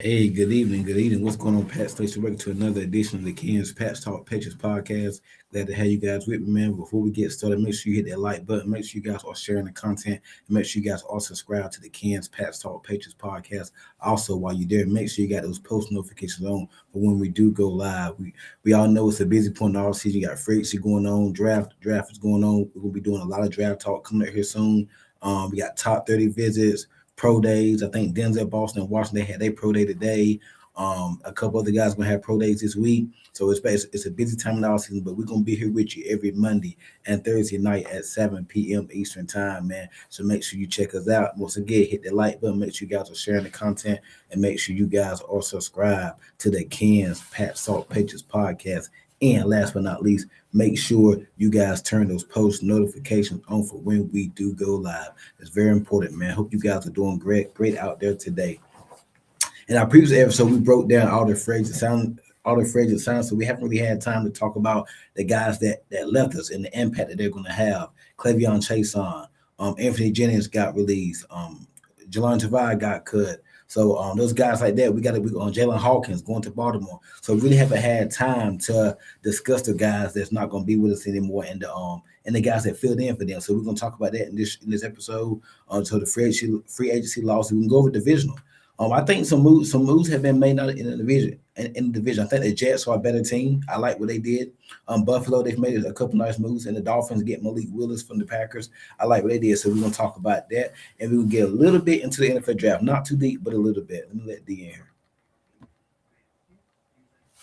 Hey, good evening. Good evening. What's going on, Pat Station? Welcome to another edition of the Ken's Patch Talk Patriots podcast. Glad to have you guys with me, man. Before we get started, make sure you hit that like button. Make sure you guys are sharing the content. And make sure you guys also subscribe to the Ken's Patch Talk Patriots podcast. Also, while you're there, make sure you got those post notifications on for when we do go live. We all know it's a busy point in the season. You got free agency going on, draft is going on. We're gonna be doing a lot of draft talk coming up here soon. We got top 30 visits, pro days. I think Denzel, Boston, and Washington had their pro day today. A couple other guys gonna have pro days this week. So it's a busy time in the season, but we're gonna be here with you every Monday and Thursday night at 7 p.m. Eastern time, man. So make sure you check us out. Once again, hit the like button, make sure you guys are sharing the content, and make sure you guys are subscribed to the Ken's Pat Salt Patriots podcast. And last but not least, make sure you guys turn those post notifications on for when we do go live. It's very important, man. Hope you guys are doing great out there today. In our previous episode, we broke down all the free agent signs, so we haven't really had time to talk about the guys that left us and the impact that they're going to have. Clevion Chason, Anthony Jennings got released, Jelani Tavai got cut. So those guys like that, we on Jalen Hawkins going to Baltimore. So we really haven't had time to discuss the guys that's not going to be with us anymore, and the guys that filled in for them. So we're going to talk about that in this episode. So the free agency loss, we can go over divisional. I think some moves have been made in the division. In the division, I think the Jets are a better team. I like what they did. Buffalo, they've made a couple nice moves, and the Dolphins get Malik Willis from the Packers. I like what they did, so we're gonna talk about that, and we will get a little bit into the NFL draft, not too deep, but a little bit. Let me let D in here.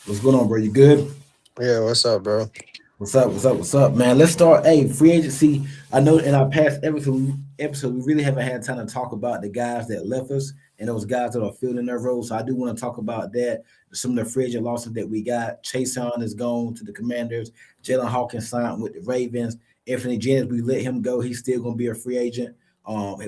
What's going on, bro? You good? Yeah, what's up, bro? What's up, man? Let's start. Hey, free agency. I know in our past episode, we really haven't had time to talk about the guys that left us and those guys that are filling their roles. So I do want to talk about that. Some of the free agent losses that we got. Chason is gone to the Commanders. Jalen Hawkins signed with the Ravens. Anthony Jennings, we let him go. He's still going to be a free agent.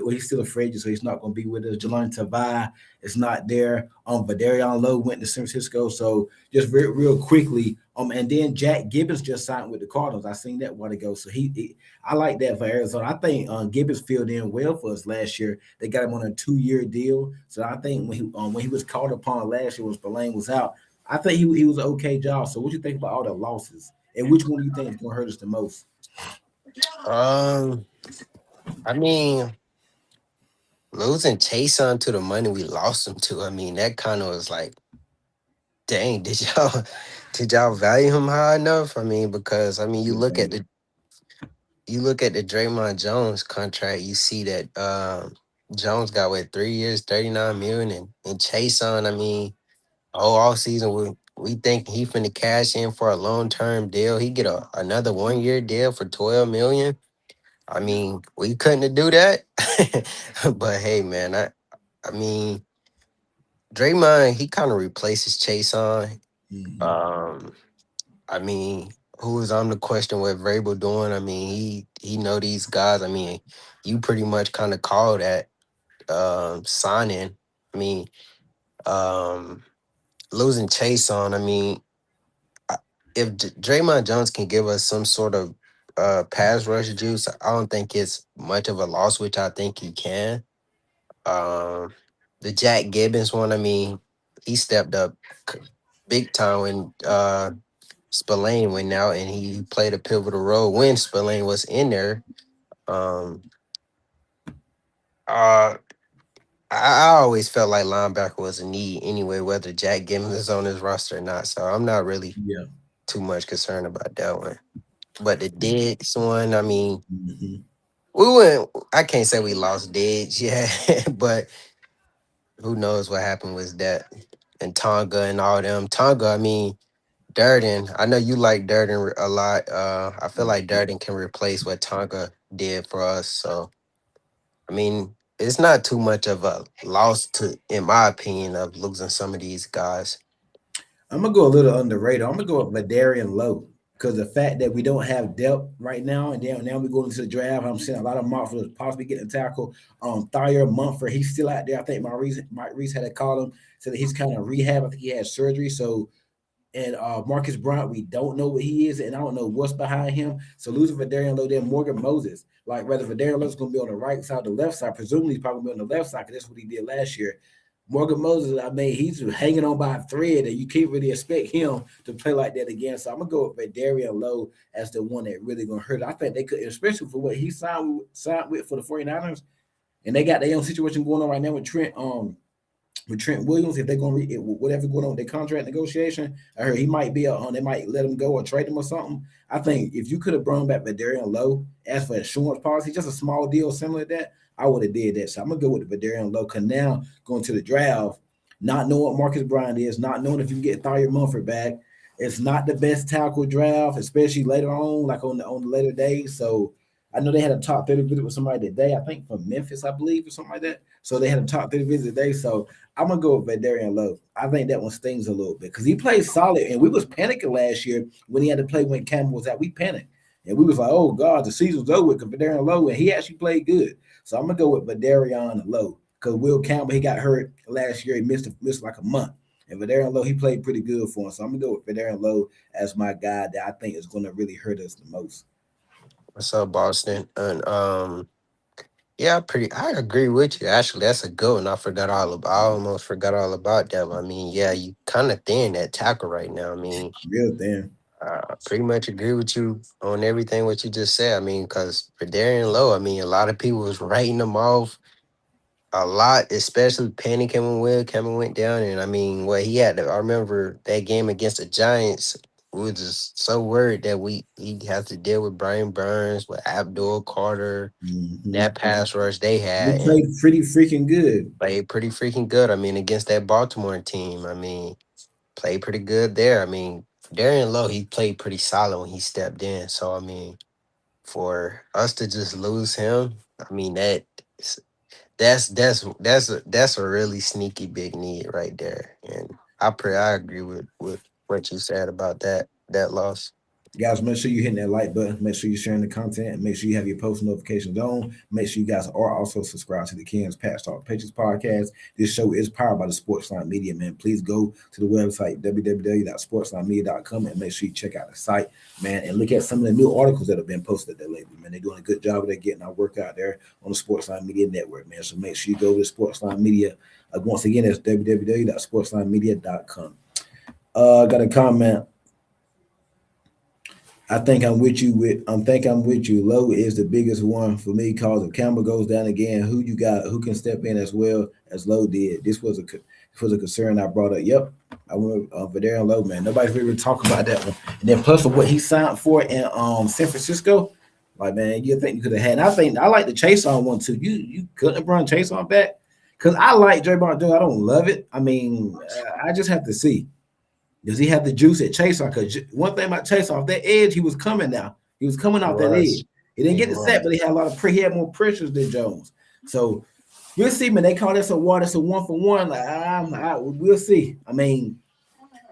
He's still a free agent, so he's not going to be with us. Jelani Tavai is not there. Vadarion Lowe went to San Francisco. So just real quickly, and then Jack Gibbons just signed with the Cardinals. I seen that a while ago. So I like that for Arizona. I think Gibbons filled in well for us last year. They got him on a 2-year deal. So I think when he was called upon last year when Spillane was out, I think he was an okay job. So what do you think about all the losses? And which one do you think is going to hurt us the most? I mean, losing Chason to the money we lost him to, I mean, that kind of was like, dang, did y'all value him high enough? I mean, because you look at the Draymond Jones contract, you see that Jones got 3 years, 39 million, and Chason, I mean, all season we think he finna cash in for a long-term deal. He get another 1-year deal for 12 million. I mean, we couldn't do that. But hey, man, I mean, Draymond, he kind of replaces Chason. I mean, who is on the question what Vrabel doing? I mean, he know these guys. I mean, you pretty much kind of call that signing. I mean, losing Chason. I mean, if Draymond Jones can give us some sort of pass rush juice, I don't think it's much of a loss, which I think he can. The Jack Gibbons one, I mean, he stepped up big time when Spillane went out, and he played a pivotal role when Spillane was in there. Um, uh, I always felt like linebacker was a need anyway, whether Jack Gibbons is on his roster or not. So I'm not really Yeah. too much concerned about that one. But the Diggs one, I mean, Hmm. we went. I can't say we lost Diggs, yeah, but who knows what happened with that and Tonga and all them. Tonga, I mean, Durden. I know you like Durden a lot. I feel like Durden can replace what Tonga did for us. So I mean, it's not too much of a loss to, in my opinion, of losing some of these guys. I'm gonna go a little underrated. I'm gonna go with Ladarian Lowe because the fact that we don't have depth right now, and then now we go into the draft. I'm seeing a lot of mocks was possibly getting tackled. Thayer Mumford, he's still out there. I think Mike Reese had to call him, said that he's kind of rehab. I think he had surgery. So and Marcus Bryant, we don't know what he is, and I don't know what's behind him. So losing Darian Lowe, then Morgan Moses, like whether Darian Lowe's going to be on the right side or the left side, presumably he's probably going to be on the left side because that's what he did last year. Morgan Moses, I mean, he's hanging on by a thread, and you can't really expect him to play like that again. So I'm gonna go with Darian Lowe as the one that really gonna hurt. I think they could, especially for what he signed with for the 49ers, and they got their own situation going on right now with Trent Williams, if they're going to whatever going on with their contract negotiation, I heard he might be on. They might let him go or trade him or something. I think if you could have brought back Vidarian Lowe as for insurance policy, just a small deal similar to that, I would have did that. So I'm gonna go with the Vidarian Lowe. Cause now going to the draft, not knowing what Marcus Bryant is, not knowing if you can get Thayer Mumford back, it's not the best tackle draft, especially later on, like on the later days. So I know they had a top 30 visit with somebody today, I think from Memphis, I believe, or something like that. So they had a top 30 visit today. So I'm gonna go with Darian Love. I think that one stings a little bit because he played solid, and we was panicking last year when he had to play when Campbell was out. We panicked, and we was like, "Oh God, the season's over with." Because Darian Lowe, and he actually played good. So I'm gonna go with Darian Lowe because Will Campbell he got hurt last year. He missed like a month, and Darian Lowe he played pretty good for him. So I'm gonna go with Darian Lowe as my guy that I think is gonna really hurt us the most. What's up, Boston? And yeah, I agree with you. Actually, that's a good one. I almost forgot all about that. I mean, yeah, you kind of thin that tackle right now. I mean, Real thin. I pretty much agree with you on everything what you just said. I mean, because for Darian Lowe, I mean, a lot of people was writing him off a lot, especially panicking when Will Cameron went down. And I mean, what he had to, I remember that game against the Giants. We were just so worried that he had to deal with Brian Burns, with Abdul Carter, Mm-hmm. that pass rush they He had, and played pretty freaking good. played pretty freaking good. I mean, against that Baltimore team, I mean, played pretty good there. I mean, Darian Lowe, he played pretty solid when he stepped in. So I mean, for us to just lose him, I mean that's a really sneaky big need right there. And I agree with what you said about that loss. Guys, make sure you're hitting that like button. Make sure you're sharing the content. Make sure you have your post notifications on. Make sure you guys are also subscribed to the Ken's Patch Talk Patriots podcast. This show is powered by the Sportsline Media, man. Please go to the website, www.sportslinemedia.com, and make sure you check out the site, man, and look at some of the new articles that have been posted there lately, man. They're doing a good job of that getting our work out there on the Sportsline Media Network, man. So make sure you go to Sportsline Media. Once again, it's www.sportslinemedia.com. Got a comment. I think I'm with you. Lowe is the biggest one for me because if Campbell goes down again, who you got who can step in as well as Lowe did? This was a concern I brought up. Yep. I went for Darren Lowe, man. Nobody's really talking about that one. And then plus for what he signed for in San Francisco, like man, you think you could have had. And I think I like the Chase on one too. You couldn't bring Chase on back because I like Draymond Jones. I don't love it. I mean, I just have to see. Does he have the juice at Chase on? Because one thing about Chase off that edge, he was coming now. He was coming He off that edge. was. He didn't He get the was. sack, but he had a lot of he had more pressures than Jones. So we'll see, man. They call this a war. That's a one for one. We'll see. I mean,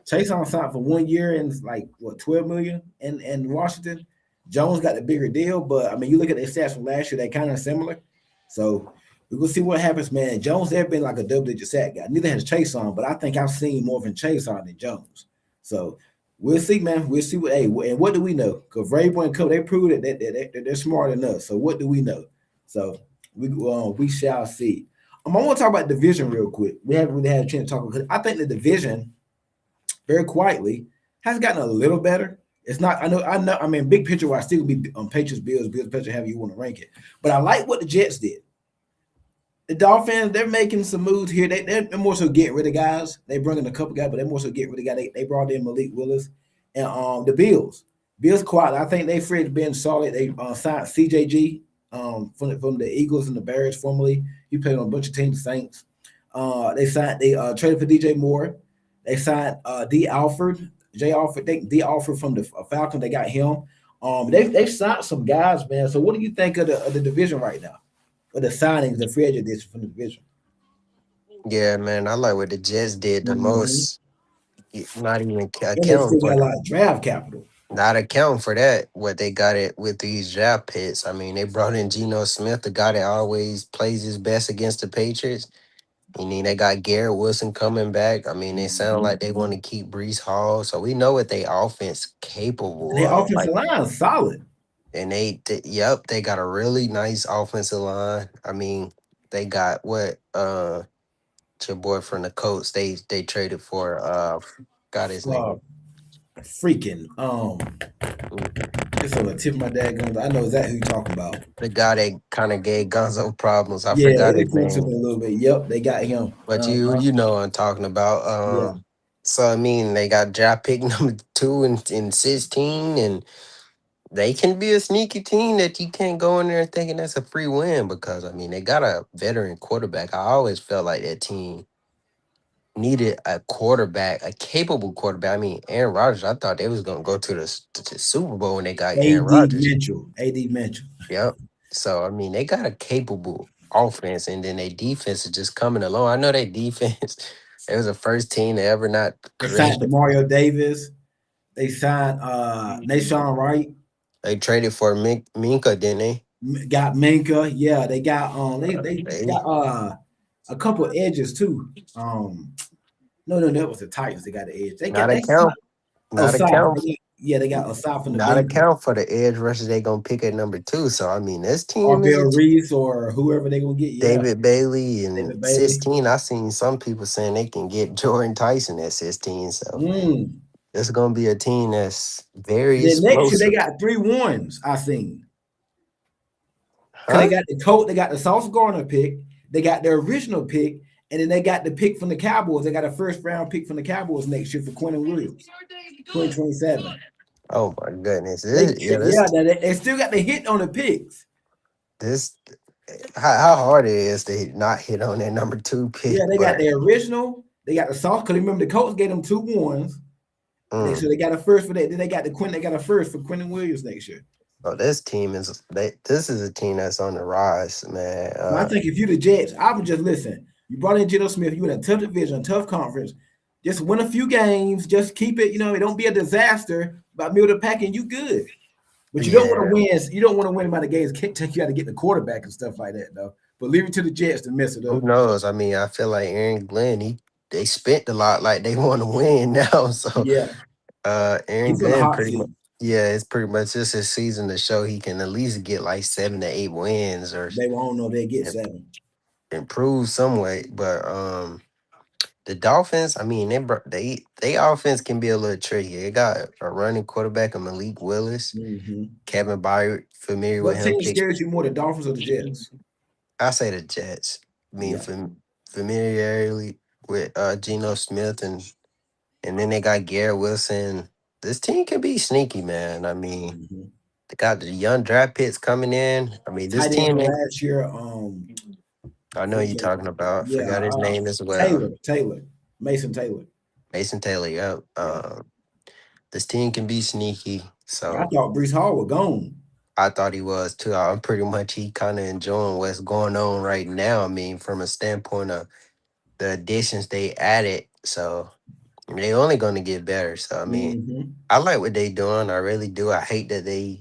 Chase on signed for 1 year and like what 12 million in Washington. Jones got the bigger deal, but I mean, you look at the stats from last year; they kind of similar. So we're gonna see what happens, man. Jones there been like a double-digit sack guy. Neither has Chase on, but I think I've seen more from Chase on than Jones. So we'll see, man. We'll see what. Hey, and what do we know? Because Vrabel and Co. They proved that they're smart enough. So what do we know? So we shall see. I want to talk about division real quick. We haven't really had a chance to talk because I think the division very quietly has gotten a little better. It's not. I know. I mean, big picture wise, still be Patriots, Bills, Patriots, however you want to rank it. But I like what the Jets did. the Dolphins, they're making some moves here. They're more so getting rid of guys. They bring in a couple guys, but they're more so getting rid of guys. They brought in Malik Willis and the Bills. Bills quiet. I think they afraid being solid. They signed CJG from the Eagles and the Bears formerly. He played on a bunch of teams, Saints. They traded for DJ Moore. They signed D Alford, J Alford, D Alford from the Falcons. They got him. They signed some guys, man. So what do you think of the division right now? Or the signings, the free agent addition from the division? Yeah, man, I like what the Jets did the Mm-hmm. most. Not even And they accounting still for got a lot of draft capital. not accounting for that. What they got it with these draft picks. I mean, they brought in Geno Smith, the guy that always plays his best against the Patriots. I mean, they got Garrett Wilson coming back. I mean, they sound Mm-hmm. like they want to keep Brees Hall, so we know what they offense capable Their of. offensive Like, line is solid. and yep, they got a really nice offensive line. I mean, they got what your boy from the Colts. They traded for got his Uh, name. freaking Mm, it's on the tip of my dad gums. I know exactly who you're talking about. The guy that kind of gave Gonzo problems. I Yeah, forgot it his influenced him name. a little bit. Yep, they got him. But you know what I'm talking about. Yeah. So I mean they got draft pick number two in 16, and they can be a sneaky team that you can't go in there thinking that's a free win because I mean they got a veteran quarterback. I always felt like that team needed a quarterback, a capable quarterback. I mean Aaron Rodgers. I thought they was gonna go to the Super Bowl when they got Aaron AD Rodgers. Mitchell. AD Mitchell. Yep. So I mean, they got a capable offense, and then their defense is just coming along. I know their defense. It was the first team to ever not They signed create. Demario Davis. They signed Nashawn Wright. They traded for Minka, didn't they? Got Minka. Yeah, they got they They got a couple edges too. No, that was the Titans. They got the edge. not They got account, not Osai. account, Yeah, they got Osai from the not Bengals. account for the edge rushers they gonna pick at number two. So I mean, this Or team is Bill Reese or whoever they gonna get. Yeah, David Bailey and David Bailey. 16. I seen some people saying they can get Jordan Tyson at 16. So Mm. it's gonna be a team that's very Then next year they explosive. got three ones. I seen because they Huh? got the coat. They got the Sauce Gardner pick. They got their original pick, and then they got the pick from the Cowboys. They got a first round pick from the Cowboys next year for Quentin Williams, 2027. Oh my goodness. They Yeah, yeah, they still got the hit on the picks. this how hard it is to not hit on that number two pick, Yeah, they got but their original. They got the Sauce because remember the Colts gave them two ones. mm, So they got a first for that. Then they got the Quinn. They got a first for Quentin Williams next year. oh, this is a team that's on the rise, man. So I think if you the Jets, I would just listen. You brought in Geno Smith. You in a tough division, a tough conference. Just win a few games. Just keep it. It don't be a disaster. By middle of the pack, and you good. But you don't want to Yeah, win. You don't want to win by the games. Can't take you got to get the quarterback and stuff like that, though. But leave it to the Jets to mess it who up. knows? I mean, I feel like Aaron Glenn, they spent a lot like they want to win now. So Yeah, Aaron he's on the Glenn hot pretty much seat. yeah, it's pretty much just his season to show he can at least get like 7 to 8 wins or They won't know they get im- 7. improve some way. But the Dolphins, I mean, they offense can be a little tricky. They got a running quarterback, a Malik Willis, Mm-hmm. Kevin Byard, familiar with What him. team scares you more, the Dolphins or the Jets? I say the Jets. I mean, Yeah. familiarity with Geno Smith and then they got Garrett Wilson. This team can be sneaky, man. I mean, Mm-hmm. they got the young draft pits coming in. I mean, this Tight end team, from ain't- last year. I know you Freaking talking about. yeah, Forgot his name as well. Taylor, Mason Taylor. Mason Taylor. Yep. Yeah, This team can be sneaky. I So thought Brees Hall was gone. I thought he was too. I'm pretty much he kind of enjoying what's going on right now. I mean, from a standpoint of the additions they added, so they only going to get better. So I mean, Mm-hmm. I like what they doing. I really do. I hate that they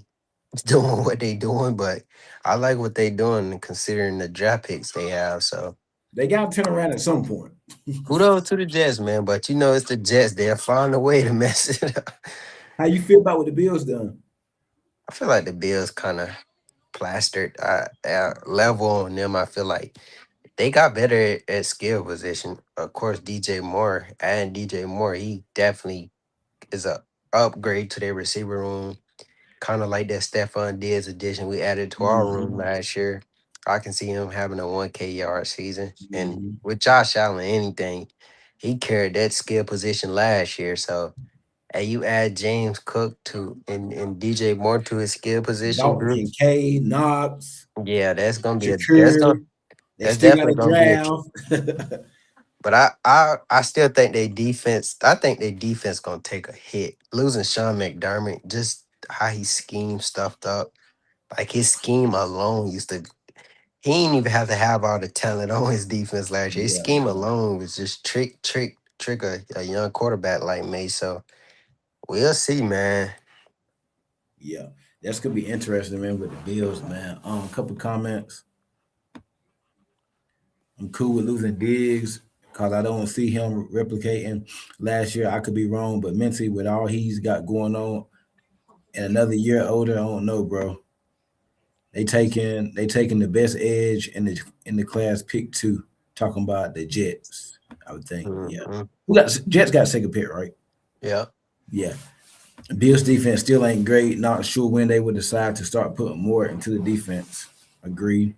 doing what they doing, but I like what they doing considering the draft picks they have. So They got to turn around at some point. kudos to the Jets, man. But you know, it's the Jets. They'll find a way to mess it up. How you feel about what the Bills done? I feel like the Bills kind of plastered level on them. I feel like they got better at skill position. Of course, DJ Moore, he definitely is a upgrade to their receiver room. Kind of like that Stephon Diggs addition we added to our room Mm-hmm. last year. I can see him having a 1K yard season. And Mhm. with Josh Allen, anything, he carried that skill position last year. So, and you add James Cook to and DJ Moore to his skill position Dalton groups. Kincaid, Knox, Yeah, Shakur. They that's still got definitely a gonna be a. draft. But I still think they defense. I think they defense gonna take a hit. Losing Sean McDermott, just how he schemed stuffed up. Like his scheme alone used to. He didn't even have to have all the talent on his defense last year. His Yeah, scheme alone was just trick a young quarterback like me. So we'll see, man. yeah. That's gonna be interesting, man, with the Bills, man. A couple comments. I'm cool with losing Diggs because I don't see him replicating last year. I could be wrong, but mentally, with all he's got going on, and another year older, I don't know, bro. They taking the best edge in the class, pick two. Talking about the Jets, I would think. Yeah, Hmm. who got Jets got second pick, right? Yeah, Yeah. Bills defense still ain't great. Not sure when they would decide to start putting more into the defense. Agreed.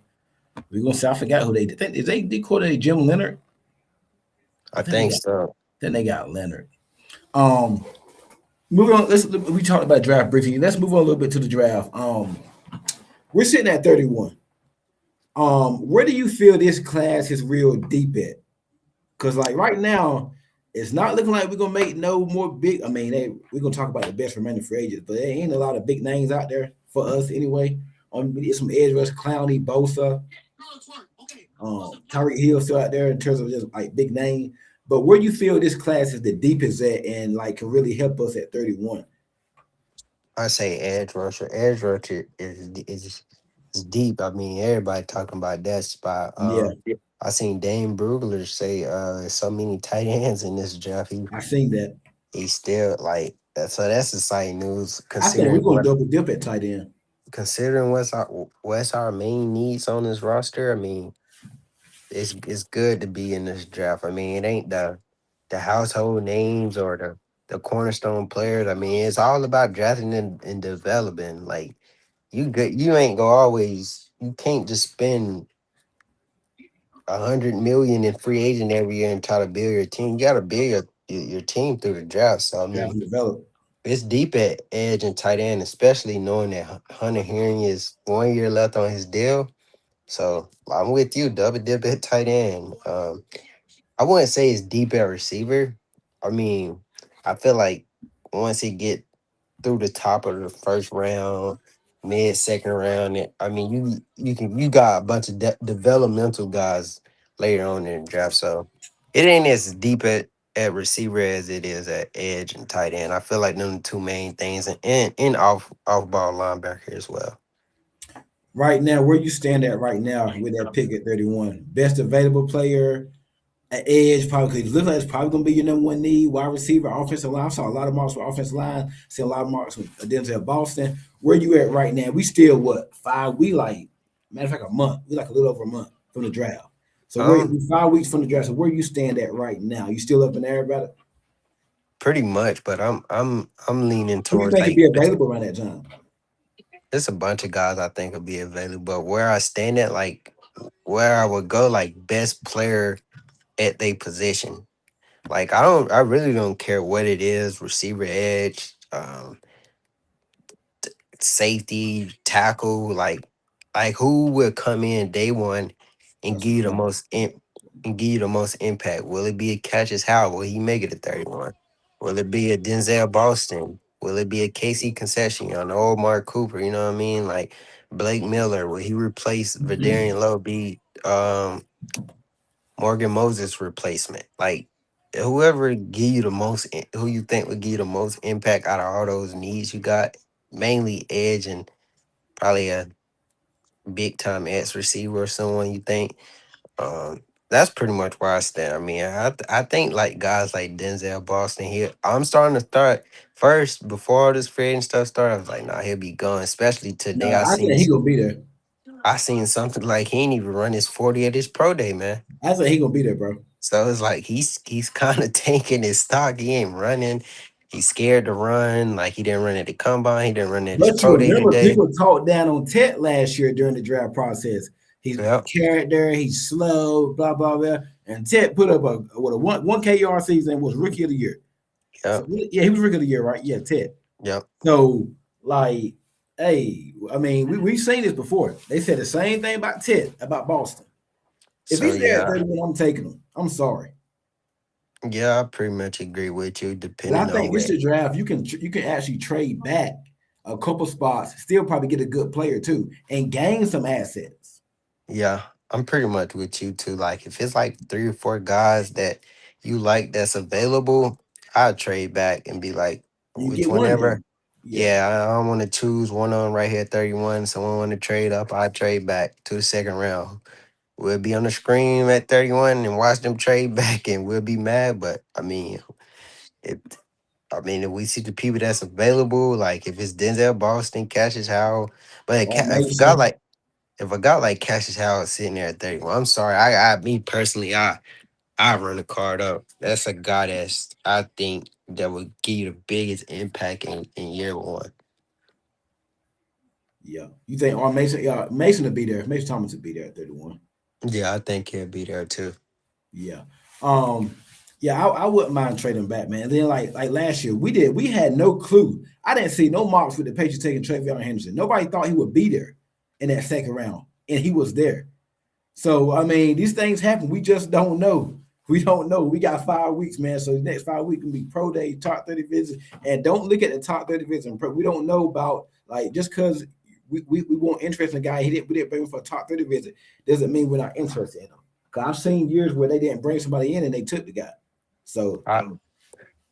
We're gonna say I forgot who they did. Is they coordinated Jim Leonard? I I think they think got. so. Then they got Leonard. Um, moving on. We talked about draft briefly. Let's move on a little bit to the draft. We're sitting at 31. Where do you feel this class is real deep at? Because like right now, it's not looking like we're gonna make no more big. I mean, we're gonna talk about the best remaining free agents, but there ain't a lot of big names out there for us anyway. We need some edge rush, Clowney, Bosa, Tyreek Hill still out there in terms of just like big name. But where you feel this class is the deepest at and like can really help us at 31? I say edge rusher. Edge rusher is deep. I mean, everybody talking about that spot. Yeah, I seen Dane Brugler say so many tight ends in this draft. I think that. He still like that. So that's exciting news I think we're considering gonna double dip at tight end. what's our main needs on this roster. I mean, it's good to be in this draft. I mean, it ain't the household names or the cornerstone players. I mean, it's all about drafting and developing. Like you ain't go always. You can't just spend 100 million in free agent every year and try to build your team. You got to build your team through the draft. So I Draft mean, and develop. it's deep at edge and tight end, especially knowing that Hunter Henry is 1 year left on his deal. So I'm with you, double dip at tight end. I wouldn't say it's deep at receiver. I mean, I feel like once it get through the top of the first round, mid second round, I mean you got a bunch of developmental guys later on in the draft. So it ain't as deep at receiver as it is at edge and tight end. I feel like them the two main things, and off ball linebacker as well. Right now, where you stand at right now with that pick at 31? Best available player, at edge, probably because looks like it's probably gonna be your number one need, wide receiver, offensive line. I saw a lot of marks for offensive line, see a lot of marks with Denzel Boston. Where you at right now? We still what 5? We like matter of fact a month. We like a little over a month from the draft. So where Um, we 5 weeks from the draft. So where you stand at right now? You still up in the air about it? Pretty much, but I'm leaning Who you towards think could like be available around that time? there's a bunch of guys I think will be available. But where I stand at, like where I would go, like best player at their position. Like I really don't care what it is, receiver, edge, safety, tackle, like who will come in day one and That's give a you the fact. and give you the most impact? Will it be a Cassius Howard? Will he make it to 31? Will it be a Denzel Boston? Will it be a Casey Concession? You know, old Mark Cooper, you know what I mean? Like Blake Miller, will he replace Verdarian Lowe, be Morgan Moses replacement? Like whoever give you the most who you think would give you the most impact out of all those needs you got, mainly edge and probably a big time X receiver or someone you think. That's pretty much where I stand. I mean, I think like guys like Denzel Boston here. I'm starting to start first before all this free and stuff started. I was like, nah, he'll be gone. Especially today, No, I think he gonna be there. I seen something like he ain't even run his 40 at his pro day, man. I think he gonna be there, bro. So it's like he's kind of tanking his stock. He ain't running. He's scared to run. Like he didn't run at the combine. He didn't run at his But you pro day remember today. people talked down on Tet last year during the draft process. He's Yep. character. He's slow. Blah blah blah. And Ted put up a what a one K-yard season, was rookie of the year. So Yep. yeah, he was rookie of the year, right? Yeah, Ted. Yep. So like, hey, I mean, we've seen this before. They said the same thing about Ted about Boston. If So he's there at yeah, 31, I'm taking him. I'm sorry. yeah, I pretty much agree with you. And I Depending on think this where, is draft. You can actually trade back a couple spots, still probably get a good player too, and gain some assets. yeah, I'm pretty much with you too. Like if it's like three or four guys that you like that's available, I'll trade back and be like, You which get one of whenever. them. Yeah. Yeah, I don't want to choose one on right here at 31. Someone want to trade up, I trade back to the second round. We'll be on the screen at 31 and watch them trade back and we'll be mad. But if if we see the people that's available, like if it's Denzel Boston, Cassius Howell, but Or if a guy Mason. like if a guy like Cassius Howell is sitting there at 31, I'm sorry. I me personally, I run the card up. That's a guy that's I think that would give you the biggest impact in year one. Yeah. You think or Mason? Yeah, Mason will be there. Mason Thomas will be there at 31. Yeah, I think he'll be there too. Yeah. Um, yeah, I wouldn't mind trading back, man. And then like last year, we had no clue. I didn't see no mocks with the Patriots taking Travion Henderson. Nobody thought he would be there in that second round, and he was there. So I mean, these things happen. We just don't know. We don't know. We got 5 weeks, man. So the next 5 weeks can be pro day, top 30 visits, and don't look at the top 30 visits. And pro. We don't know about like just because we weren't interested in a guy. We didn't bring him for a top 30 visit. Doesn't mean we're not interested in him. Cause I've seen years where they didn't bring somebody in and they took the guy. So I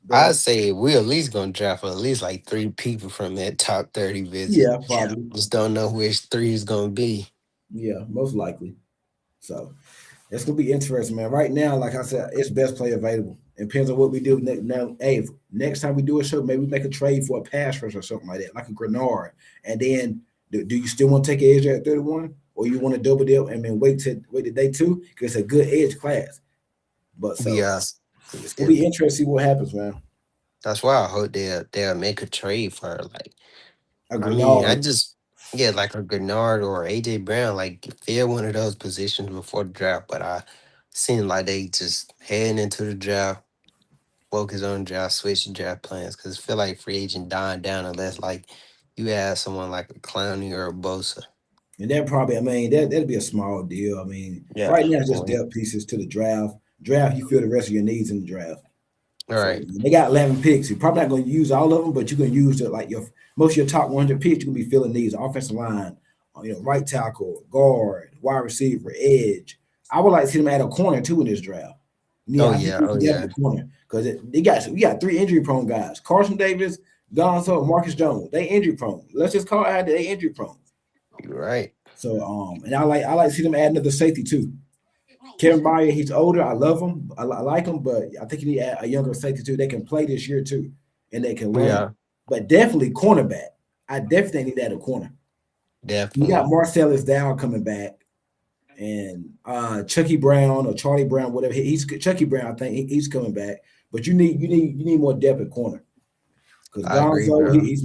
but I'd say we at least gonna draft at least like three people from that top 30 visit. yeah, probably. Just don't know which three is gonna be. Yeah, most likely. So it's gonna be interesting, man. Right now, like I said, it's best play available. It depends on what we do now. Hey, next time we do a show, maybe we make a trade for a pass rush or something like that, like a Grenard. And then, do you still want to take an edge at 31, or you want to double dip and then wait to day two? Because it's a good edge class. But so Yeah. it's gonna be If interesting to see what happens, man. that's why I hope they'll make a trade for her. Like A I mean, I Grenard, just yeah, like a Gennard or AJ Brown, like fill one of those positions before the draft. But I seem like they just heading into the draft, focus on draft, switch to draft plans because I feel like free agent dying down unless like you add someone like a Clowney or a Bosa. and that probably, I mean, that'd be a small deal. I mean, Yeah. right now it's just Well, depth pieces to the draft. Draft, you feel the rest of your needs in the draft. all So right. they got 11 picks. You're probably not going to use all of them, but you're going to use the, like your most of your top 100 picks. You're going to be filling these offensive line, right tackle, guard, wide receiver, edge. I would like to see them add a corner too in this draft. Oh Yeah, I think yeah. we Oh can depth yeah. the corner because we got three injury prone guys: Carson Davis, Gonzo, Marcus Jones. They injury prone. Let's just call it out. They injury prone. You're right. So and I like to see them add another safety too. Kevin Byard, he's older. I love him. I like him, but I think you need a younger safety too. They can play this year too, and they can learn. Yeah. But definitely cornerback. I definitely need that a corner. You got Definitely. Marcellus Dow coming back, and Chucky Brown or Charlie Brown, whatever. He's Chucky Brown. I think he's coming back. But you need more depth at corner because I agree, Gonzo bro. he's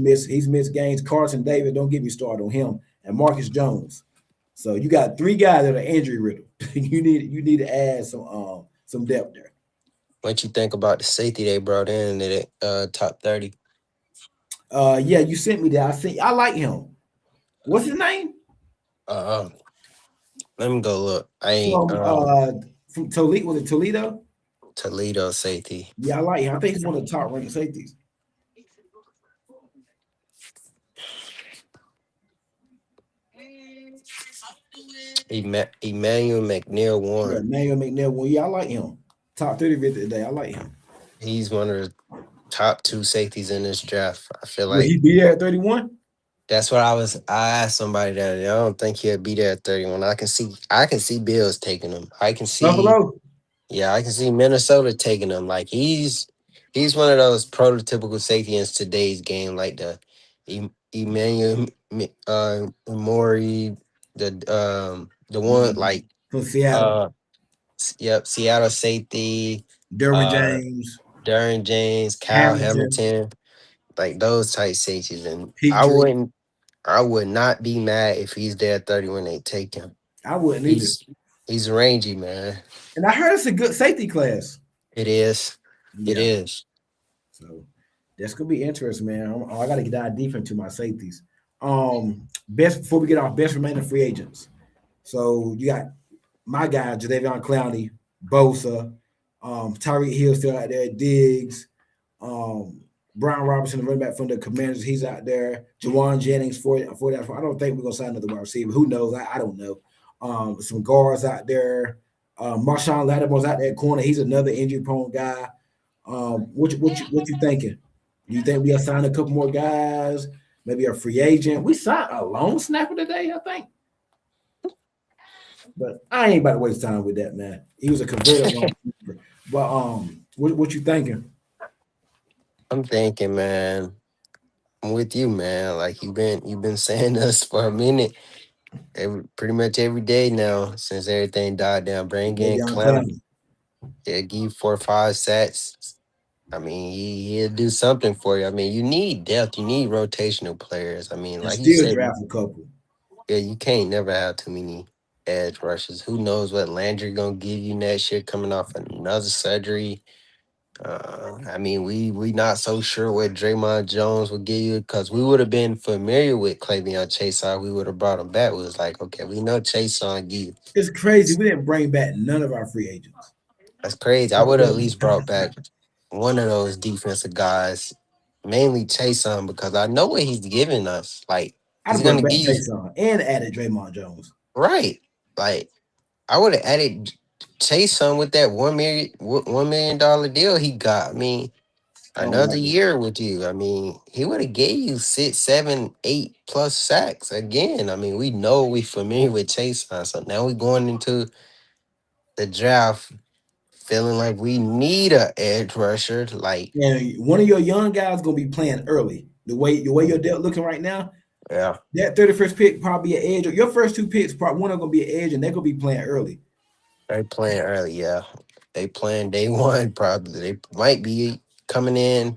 missed games. Carson Davis, don't get me started on him, and Marcus Jones. So you got three guys that are injury riddled. you need to add some depth there. What you think about the safety they brought in at top 30? Yeah, you sent me that. I like him. What's his name? Uh, Let me go look. I ain't From from Toledo. Was it Toledo? Toledo safety. Yeah, I like him. I think he's one of the top ranked safeties. Emmanuel McNeil Yeah, Warren. Manuel McNair. Well, yeah, I like him. Top 30 visit today. I like him. He's one of the top two safeties in this draft. I feel Will he like be there at 31? that's what I asked somebody that I don't think he'll be there at 31. I can see Bills taking him. Buffalo? I can see Minnesota taking him. Like he's one of those prototypical safety in today's game, like the Emmanuel Mori, the one Mhm. like From Seattle. uh yep, Seattle safety, Derwin uh James, Darren James, Kyle Hamilton, Hamilton, like those type safeties. And Petrie. I would not be mad if he's there at 30 when they take him. I wouldn't either. He's he's rangy, man. And I heard it's a good safety class. It is. It Yeah. is. So that's gonna be interesting, man. I gotta dive deep into my safeties. Best before we get off, best remaining free agents. So you got my guy, Jadeveon Clowney, Bosa, Tyreek Hill still out there, Diggs, um, Brian Robinson, the running back from the Commanders, he's out there. Jawan Jennings for that. I don't think we're gonna sign another wide receiver. Who knows? I don't know. Some guards out there. Marshawn Lattimore's out there corner. He's another injury prone guy. What you thinking? Do you think we'll sign a couple more guys? Maybe a free agent. We signed a long snapper today, I think. But I ain't about to waste time with that, man. He was a converted long snapper. But what you thinking? I'm thinking, man. I'm with you, man. Like you've been saying this for a minute. Pretty much every day now since everything died down. Bring in Davion Clown. Clowney. Yeah, give you 4 or 5 sets. I mean, he'll do something for you. I mean, you need depth. You need rotational players. I mean, And like you still said, draft a couple. yeah, you can't never have too many edge rushes. Who knows what Landry gonna give you next year coming off another surgery? I mean, we not so sure what Draymond Jones will give you because we would have been familiar with Clavion Chase. We would have brought him back. We was like, okay, we know Chase on give. It's crazy. We didn't bring back none of our free agents. That's crazy. I would have at least brought back one of those defensive guys, mainly Chase on because I know what he's giving us. Like I'd he's have brought gonna back give you Jason and added Draymond Jones. right. Like I would have added Chase on with that $1 million deal he got. I mean, I don't another like it. year with you. I mean, he would have gave you 6, 7, 8 plus sacks again. I mean, we know we familiar with Chase on, so now we going into the draft feeling like we need a edge rusher. Like, And one of your young guys gonna be playing early. The way your depth looking right now, yeah, that 31st pick probably an edge. Your first two picks, probably one of them gonna be an edge, and they're gonna be playing early. they playing early. Yeah, they playing day one. Probably they might be coming in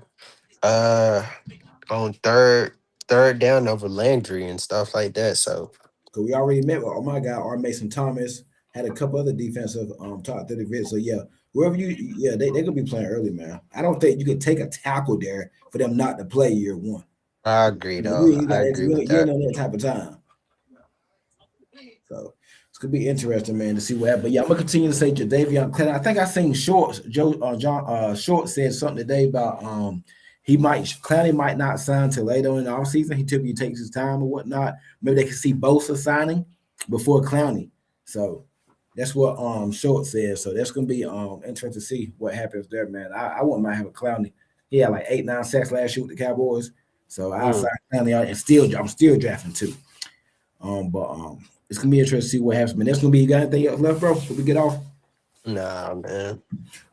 on third down over Landry and stuff like that. So Cause we already met with my guy, R. Mason Thomas, had a couple other defensive top 30 vets. So yeah, wherever they gonna be playing early, man. I don't think you can take a tackle there for them not to play year one. I agree, You though. ain't I got that, agree with you ain't that. on that type of time. So it's gonna be interesting, man, to see what happens. But yeah, I'm gonna continue to say Jadeveon Clowney. I think I seen Shorts, John Short said something today about Clowney might not sign till later in the offseason. He typically takes his time or whatnot. Maybe they can see Bosa signing before Clowney. So that's what Short said. So that's gonna be interesting to see what happens there, man. I wouldn't mind having Clowney. He had like 8, 9 sacks last year with the Cowboys. So I Mm, signed Clowney out and I'm still drafting too. But it's gonna be interesting to see what happens. Man, that's gonna be, you got anything else left, bro? Before we get off, nah, man.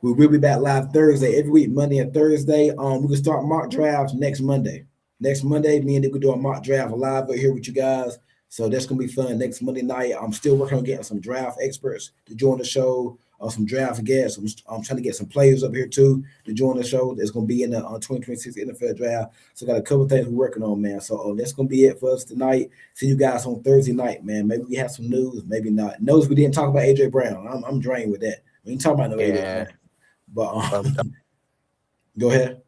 we will be back live Thursday every week, Monday and Thursday. We can start mock drafts next Monday. Next Monday, me and Nick will do a mock draft live over here with you guys. So that's gonna be fun. Next Monday night, I'm still working on getting some draft experts to join the show. Some draft guests. I'm trying to get some players up here too to join the show. That's gonna be in the 2026 NFL draft. So got a couple things we're working on, man. So that's gonna be it for us tonight. See you guys on Thursday night, man. Maybe we have some news, maybe not. Knows we didn't talk about AJ Brown. I'm drained with that. We didn't talk about no AJ Yeah, Brown. But I'm go ahead.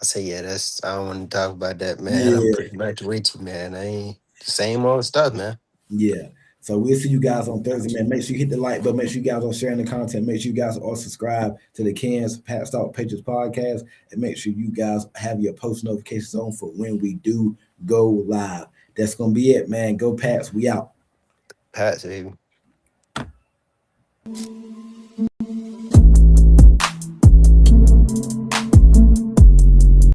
I say yeah. That's I don't want to talk about that, man. I'm Yeah, pretty much with you, man. I ain't the same old stuff, man. yeah. So we'll see you guys on Thursday, man. Make sure you hit the like button. Make sure you guys are sharing the content. Make sure you guys are subscribe to the Cans Pat Stalk Patriots podcast, and make sure you guys have your post notifications on for when we do go live. That's gonna be it, man. Go Pats. We out. Pats, baby.